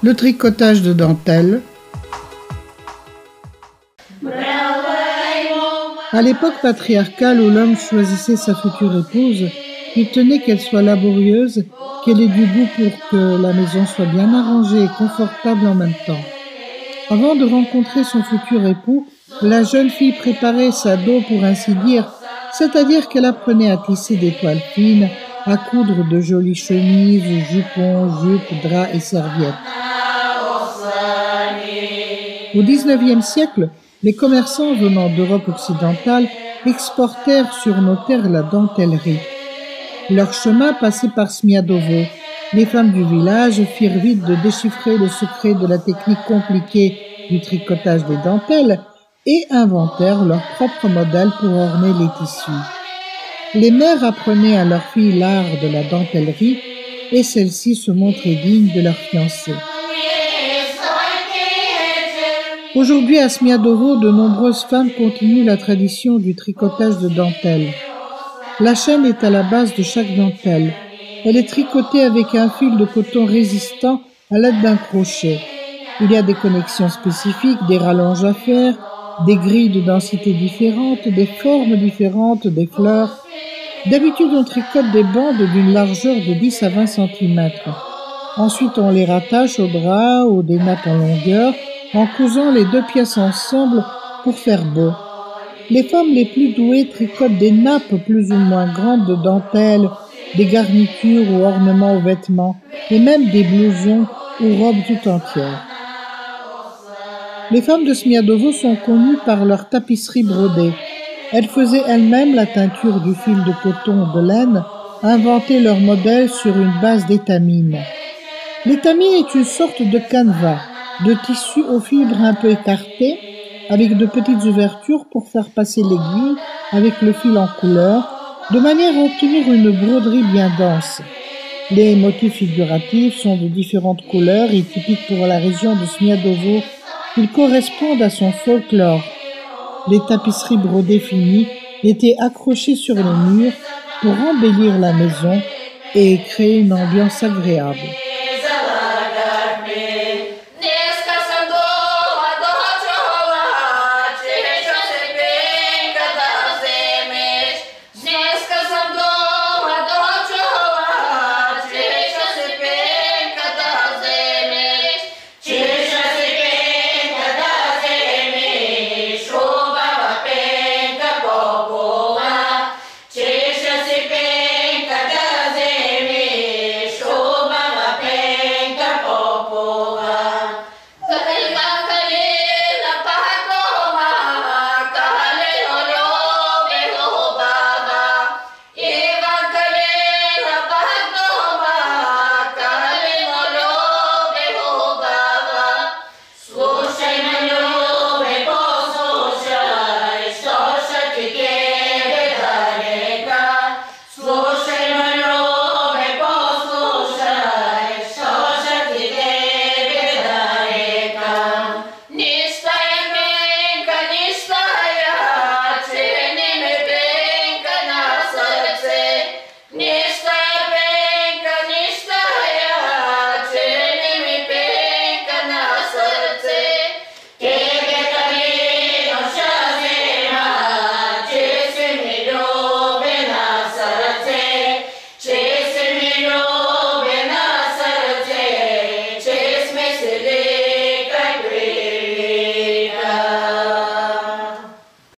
le tricotage de dentelle. À l'époque patriarcale où l'homme choisissait sa future épouse, il tenait qu'elle soit laborieuse, qu'elle ait du goût pour que la maison soit bien arrangée et confortable en même temps. Avant de rencontrer son futur époux, la jeune fille préparait sa dot pour ainsi dire, c'est-à-dire qu'elle apprenait à tisser des toiles fines, à coudre de jolies chemises, jupons, jupes, draps et serviettes. Au XIXe siècle, les commerçants venant d'Europe occidentale exportèrent sur nos terres la dentellerie. Leur chemin passait par Smiadovo. Les femmes du village firent vite de déchiffrer le secret de la technique compliquée du tricotage des dentelles et inventèrent leur propre modèle pour orner les tissus. Les mères apprenaient à leurs filles l'art de la dentellerie et celles-ci se montraient dignes de leurs fiancés. Aujourd'hui, à Smiadovo, de nombreuses femmes continuent la tradition du tricotage de dentelles. La chaîne est à la base de chaque dentelle. Elle est tricotée avec un fil de coton résistant à l'aide d'un crochet. Il y a des connexions spécifiques, des rallonges à faire, des grilles de densité différentes, des formes différentes, des fleurs. D'habitude, on tricote des bandes d'une largeur de 10 à 20 cm. Ensuite, on les rattache au drap ou des nappes en longueur, en cousant les deux pièces ensemble pour faire beau. Les femmes les plus douées tricotent des nappes plus ou moins grandes de dentelles, des garnitures ou ornements aux vêtements, et même des blousons ou robes tout entières. Les femmes de Smiadovo sont connues par leur tapisserie brodée. Elles faisaient elles-mêmes la teinture du fil de coton ou de laine, inventaient leur modèle sur une base d'étamine. L'étamine est une sorte de canevas, de tissu aux fibres un peu écartées, avec de petites ouvertures pour faire passer l'aiguille avec le fil en couleur, de manière à obtenir une broderie bien dense. Les motifs figuratifs sont de différentes couleurs et typiques pour la région de Smiadovo. Ils correspondent à son folklore. Les tapisseries brodées finies étaient accrochées sur les murs pour embellir la maison et créer une ambiance agréable.